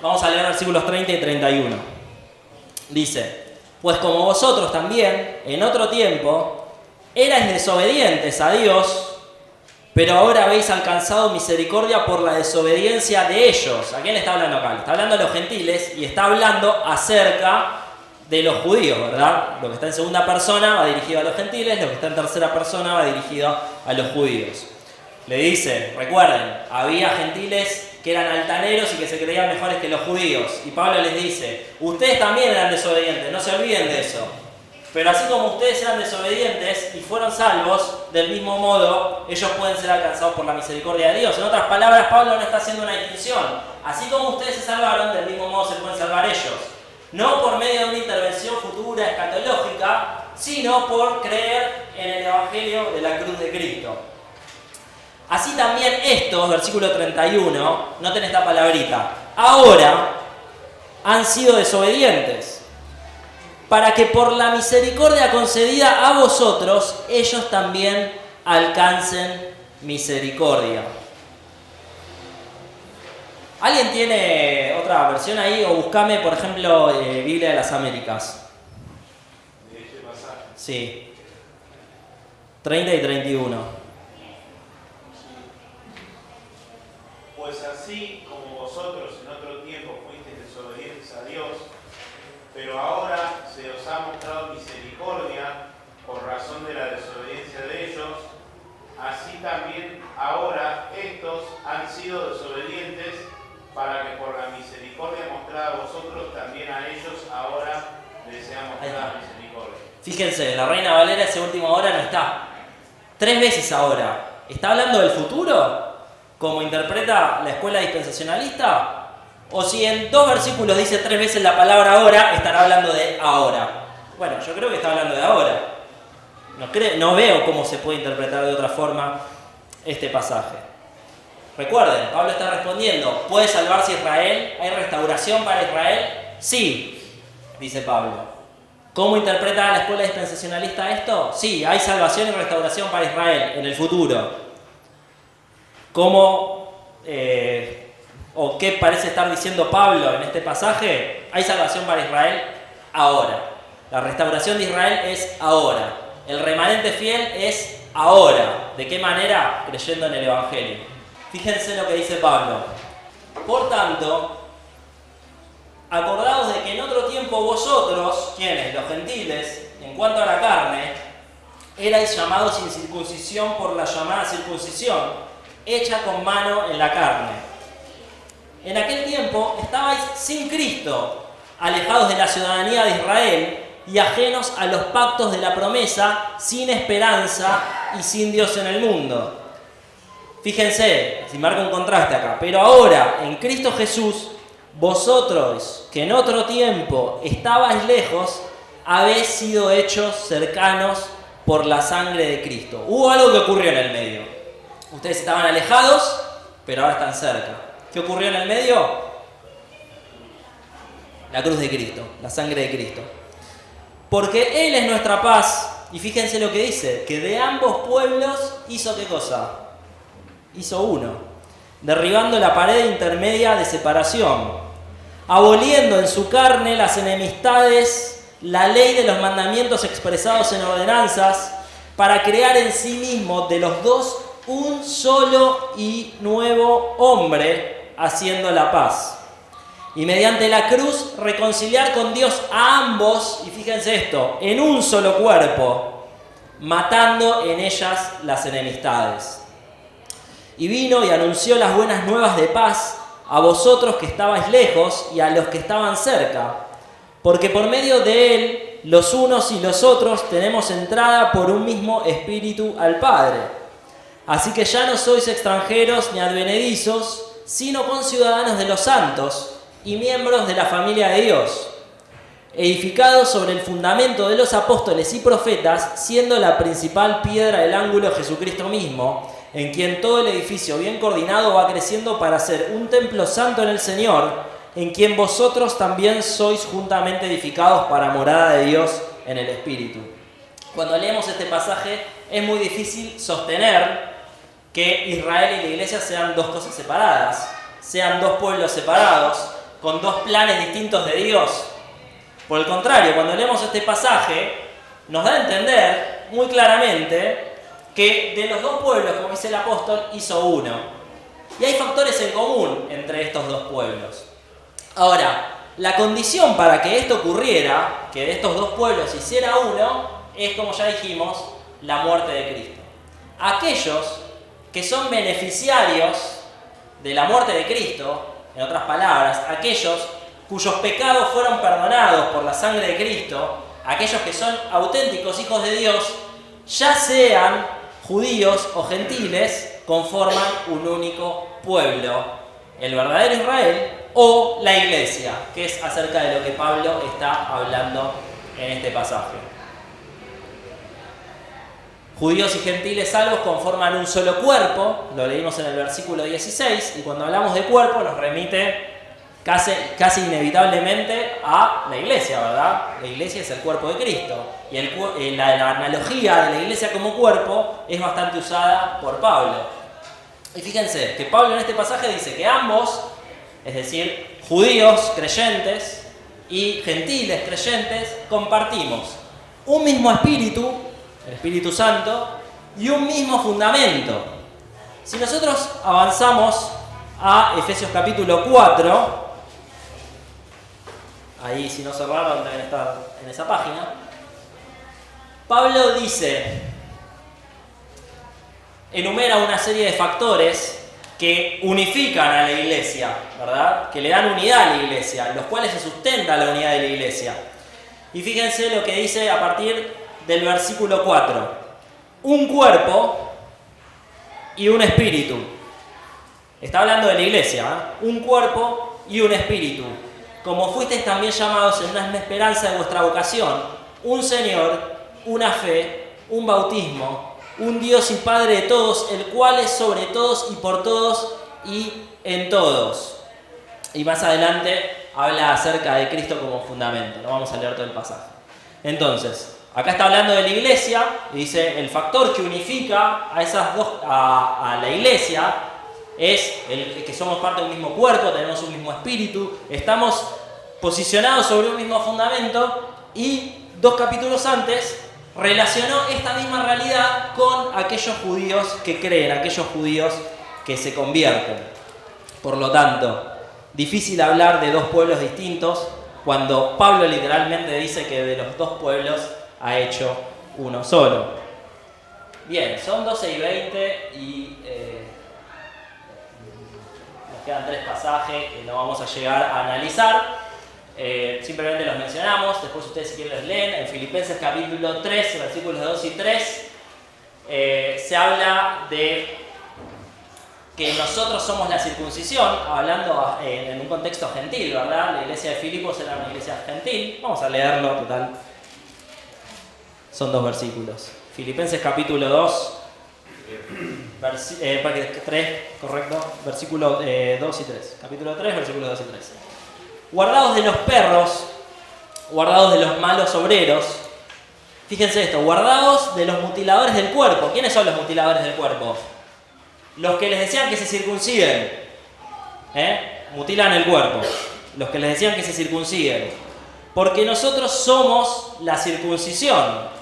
Vamos a leer versículos 30 y 31. Dice: Pues como vosotros también, en otro tiempo, erais desobedientes a Dios, pero ahora habéis alcanzado misericordia por la desobediencia de ellos. ¿A quién le está hablando acá? Le está hablando a los gentiles y está hablando acerca de los judíos, ¿verdad? Lo que está en segunda persona va dirigido a los gentiles, lo que está en tercera persona va dirigido a los judíos. Le dice, recuerden, había gentiles que eran altaneros y que se creían mejores que los judíos. Y Pablo les dice, ustedes también eran desobedientes, no se olviden de eso. Pero así como ustedes eran desobedientes y fueron salvos, del mismo modo, ellos pueden ser alcanzados por la misericordia de Dios. En otras palabras, Pablo no está haciendo una distinción. Así como ustedes se salvaron, del mismo modo se pueden salvar ellos. No por medio de una intervención futura escatológica, sino por creer en el Evangelio de la cruz de Cristo. Así también estos, versículo 31, noten esta palabrita, ahora han sido desobedientes, para que por la misericordia concedida a vosotros, ellos también alcancen misericordia. ¿Alguien tiene otra versión ahí? O buscame, por ejemplo, Biblia de las Américas. De ese pasaje. Sí. 30 y 31. Pues así como vosotros en otro tiempo fuisteis desobedientes a Dios, pero ahora se os ha mostrado misericordia por razón de la desobediencia de ellos, así también ahora estos han sido desobedientes para que por la misericordia mostrada a vosotros también a ellos ahora les sea mostrada misericordia. Fíjense, la Reina Valera ese último ahora no está. 3 veces ahora. ¿Está hablando del futuro? Como interpreta la escuela dispensacionalista, o si en 2 versículos dice 3 veces la palabra ahora, estará hablando de ahora. Bueno, yo creo que está hablando de ahora. No veo cómo se puede interpretar de otra forma este pasaje. Recuerden, Pablo está respondiendo, ¿puede salvarse Israel? ¿Hay restauración para Israel? Sí, dice Pablo. ¿Cómo interpreta la escuela dispensacionalista esto? Sí, hay salvación y restauración para Israel en el futuro. ¿Cómo o qué parece estar diciendo Pablo en este pasaje? Hay salvación para Israel ahora. La restauración de Israel es ahora. El remanente fiel es ahora. ¿De qué manera? Creyendo en el Evangelio. Fíjense lo que dice Pablo. Por tanto, acordaos de que en otro tiempo vosotros, ¿quiénes? Los gentiles, en cuanto a la carne, erais llamados sin circuncisión por la llamada circuncisión, hecha con mano en la carne. En aquel tiempo estabais sin Cristo, alejados de la ciudadanía de Israel y ajenos a los pactos de la promesa, sin esperanza y sin Dios en el mundo. Fíjense, si marca un contraste acá, pero ahora en Cristo Jesús, vosotros que en otro tiempo estabais lejos, habéis sido hechos cercanos por la sangre de Cristo. Hubo algo que ocurrió en el medio. Ustedes estaban alejados, pero ahora están cerca. ¿Qué ocurrió en el medio? La cruz de Cristo, la sangre de Cristo. Porque Él es nuestra paz. Y fíjense lo que dice, que de ambos pueblos hizo ¿qué cosa? Hizo uno. Derribando la pared intermedia de separación. Aboliendo en su carne las enemistades, la ley de los mandamientos expresados en ordenanzas, para crear en sí mismo de los dos un solo y nuevo hombre, haciendo la paz. Y mediante la cruz reconciliar con Dios a ambos, y fíjense esto, en un solo cuerpo, matando en ellas las enemistades. Y vino y anunció las buenas nuevas de paz a vosotros que estabais lejos y a los que estaban cerca, porque por medio de él, los unos y los otros tenemos entrada por un mismo espíritu al Padre. Así que ya no sois extranjeros ni advenedizos, sino conciudadanos de los santos y miembros de la familia de Dios, edificados sobre el fundamento de los apóstoles y profetas, siendo la principal piedra del ángulo Jesucristo mismo, en quien todo el edificio bien coordinado va creciendo para ser un templo santo en el Señor, en quien vosotros también sois juntamente edificados para morada de Dios en el Espíritu. Cuando leemos este pasaje es muy difícil sostener que Israel y la iglesia sean dos cosas separadas, sean dos pueblos separados, con dos planes distintos de Dios. Por el contrario, cuando leemos este pasaje, nos da a entender muy claramente que de los dos pueblos, como dice el apóstol, hizo uno. Y hay factores en común entre estos dos pueblos. Ahora, la condición para que esto ocurriera, que de estos dos pueblos hiciera uno, es, como ya dijimos, la muerte de Cristo. Aquellos que son beneficiarios de la muerte de Cristo, en otras palabras, aquellos cuyos pecados fueron perdonados por la sangre de Cristo, aquellos que son auténticos hijos de Dios, ya sean judíos o gentiles, conforman un único pueblo, el verdadero Israel o la iglesia, que es acerca de lo que Pablo está hablando en este pasaje. Judíos y gentiles salvos conforman un solo cuerpo, lo leímos en el versículo 16, y cuando hablamos de cuerpo nos remite casi inevitablemente a la iglesia, ¿verdad? La iglesia es el cuerpo de Cristo, y la analogía de la iglesia como cuerpo es bastante usada por Pablo. Y fíjense que Pablo en este pasaje dice que ambos, es decir, judíos creyentes y gentiles creyentes, compartimos un mismo espíritu, el Espíritu Santo, y un mismo fundamento. Si nosotros avanzamos a Efesios capítulo 4, ahí si no cerraron deben estar en esa página, Pablo dice, enumera una serie de factores que unifican a la iglesia, ¿verdad? Que le dan unidad a la iglesia, los cuales se sustenta la unidad de la iglesia. Y fíjense lo que dice a partir del versículo 4. Un cuerpo y un espíritu. Está hablando de la iglesia, ¿eh? Un cuerpo y un espíritu. Como fuisteis también llamados en una misma esperanza de vuestra vocación, un Señor, una fe, un bautismo, un Dios y Padre de todos, el cual es sobre todos y por todos y en todos. Y más adelante habla acerca de Cristo como fundamento. No vamos a leer todo el pasaje. Entonces, acá está hablando de la iglesia y dice el factor que unifica a esas dos, a la iglesia, es el que somos parte de un mismo cuerpo, tenemos un mismo espíritu, estamos posicionados sobre un mismo fundamento, y 2 capítulos antes relacionó esta misma realidad con aquellos judíos que creen, aquellos judíos que se convierten. Por lo tanto, difícil hablar de dos pueblos distintos cuando Pablo literalmente dice que de los dos pueblos ha hecho uno solo. Bien, son 12:20 y nos quedan 3 pasajes que no vamos a llegar a analizar. Simplemente los mencionamos, después ustedes si quieren los leen. En Filipenses capítulo 3, versículos 2 y 3, se habla de que nosotros somos la circuncisión, hablando en un contexto gentil, ¿verdad? La iglesia de Filipos era una iglesia gentil. Vamos a leerlo, total. Son 2 versículos. Filipenses capítulo 2, 3, correcto, versículo 2 y 3. Capítulo 3, versículos 2 y 3. Guardaos de los perros, guardaos de los malos obreros. Fíjense esto, guardaos de los mutiladores del cuerpo. ¿Quiénes son los mutiladores del cuerpo? Los que les decían que se circunciden. Mutilan el cuerpo. Los que les decían que se circunciden. Porque nosotros somos la circuncisión.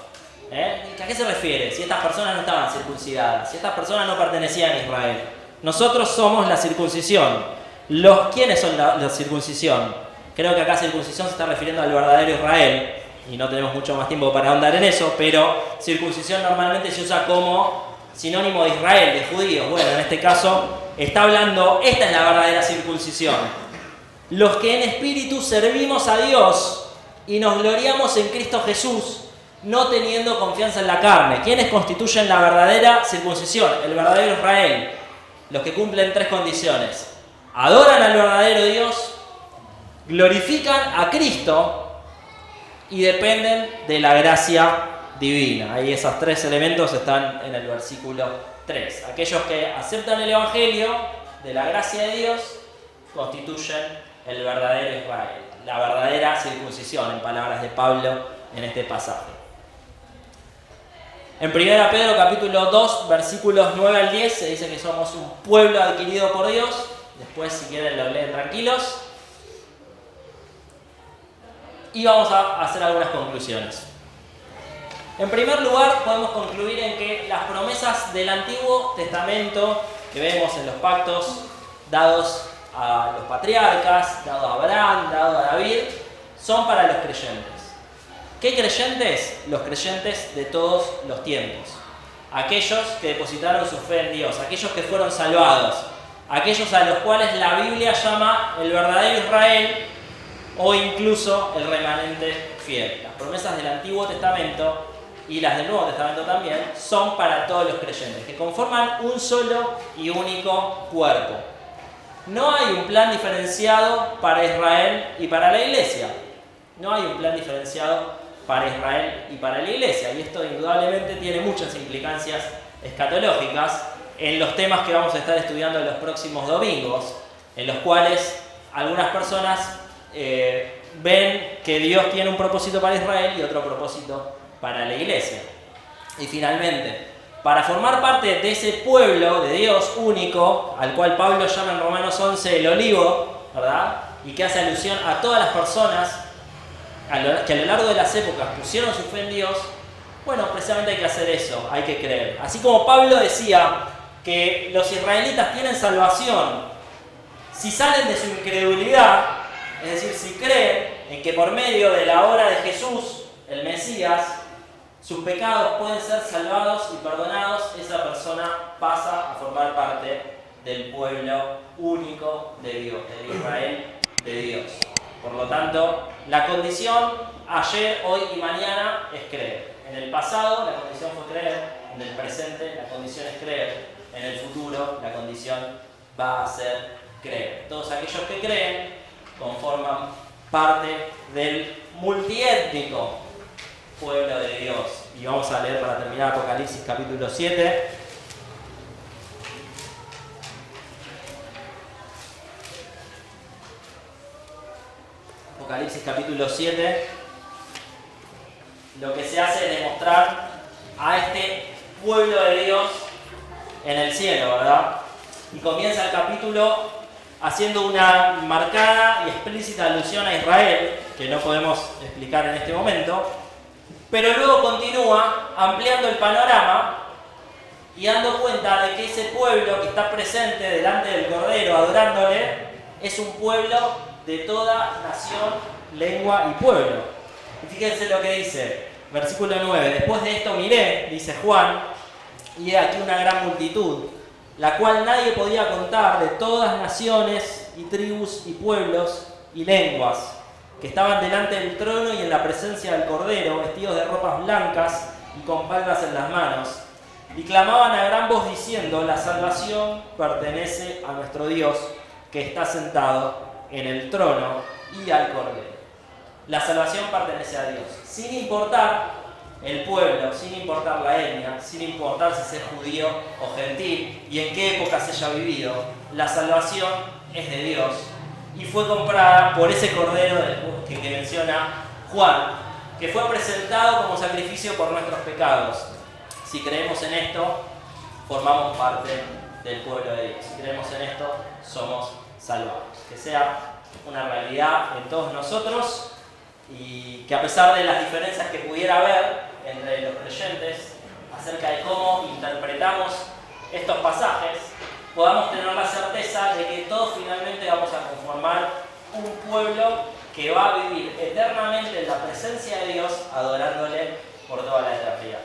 ¿A qué se refiere? Si estas personas no estaban circuncidadas, si estas personas no pertenecían a Israel. Nosotros somos la circuncisión. ¿Quiénes son la circuncisión? Creo que acá circuncisión se está refiriendo al verdadero Israel, y no tenemos mucho más tiempo para ahondar en eso, pero circuncisión normalmente se usa como sinónimo de Israel, de judíos. Bueno, en este caso está hablando, esta es la verdadera circuncisión. Los que en espíritu servimos a Dios y nos gloriamos en Cristo Jesús, no teniendo confianza en la carne. ¿Quiénes constituyen la verdadera circuncisión? El verdadero Israel. Los que cumplen 3 condiciones. Adoran al verdadero Dios, glorifican a Cristo y dependen de la gracia divina. Ahí esos 3 elementos están en el versículo 3. Aquellos que aceptan el Evangelio de la gracia de Dios constituyen el verdadero Israel, la verdadera circuncisión, en palabras de Pablo en este pasaje. En 1 Pedro capítulo 2, versículos 9 al 10, se dice que somos un pueblo adquirido por Dios. Después, si quieren, lo leen tranquilos. y vamos a hacer algunas conclusiones. En primer lugar, podemos concluir en que las promesas del Antiguo Testamento que vemos en los pactos dados a los patriarcas, dados a Abraham, dados a David, son para los creyentes. ¿Qué creyentes? Los creyentes de todos los tiempos. Aquellos que depositaron su fe en Dios, aquellos que fueron salvados, aquellos a los cuales la Biblia llama el verdadero Israel o incluso el remanente fiel. Las promesas del Antiguo Testamento y las del Nuevo Testamento también son para todos los creyentes, que conforman un solo y único cuerpo. No hay un plan diferenciado para Israel y para la iglesia. No hay un plan diferenciado para Israel y para la iglesia. Y esto indudablemente tiene muchas implicancias escatológicas en los temas que vamos a estar estudiando en los próximos domingos, en los cuales algunas personas ven que Dios tiene un propósito para Israel y otro propósito para la iglesia. Y finalmente, para formar parte de ese pueblo de Dios único, al cual Pablo llama en Romanos 11 el olivo, ¿verdad? Y que hace alusión a todas las personas que a lo largo de las épocas pusieron su fe en Dios, bueno, precisamente hay que hacer eso, hay que creer. Así como Pablo decía que los israelitas tienen salvación si salen de su incredulidad, es decir, si creen en que por medio de la obra de Jesús, el Mesías, sus pecados pueden ser salvados y perdonados, esa persona pasa a formar parte del pueblo único de Dios, del Israel de Dios. Por lo tanto, la condición ayer, hoy y mañana es creer. En el pasado la condición fue creer, en el presente la condición es creer, en el futuro la condición va a ser creer. Todos aquellos que creen conforman parte del multiétnico pueblo de Dios. Y vamos a leer para terminar Apocalipsis capítulo 7. Apocalipsis capítulo 7. Lo que se hace es demostrar a este pueblo de Dios en el cielo, ¿verdad? Y comienza el capítulo haciendo una marcada y explícita alusión a Israel, que no podemos explicar en este momento, pero luego continúa ampliando el panorama y dando cuenta de que ese pueblo que está presente delante del Cordero adorándole es un pueblo de toda nación, lengua y pueblo. Y fíjense lo que dice, versículo 9: después de esto miré, dice Juan, y he aquí una gran multitud, la cual nadie podía contar, de todas naciones y tribus y pueblos y lenguas, que estaban delante del trono y en la presencia del Cordero, vestidos de ropas blancas y con palmas en las manos, y clamaban a gran voz diciendo: la salvación pertenece a nuestro Dios, que está sentado en el trono y al Cordero. La salvación pertenece a Dios, sin importar el pueblo, sin importar la etnia, sin importar si es judío o gentil y en qué época se haya vivido. La salvación es de Dios y fue comprada por ese Cordero que menciona Juan, que fue presentado como sacrificio por nuestros pecados. Si creemos en esto, formamos parte del pueblo de Dios. Si creemos en esto, somos salvados. Que sea una realidad en todos nosotros y que a pesar de las diferencias que pudiera haber entre los creyentes acerca de cómo interpretamos estos pasajes, podamos tener la certeza de que todos finalmente vamos a conformar un pueblo que va a vivir eternamente en la presencia de Dios, adorándole por toda la eternidad.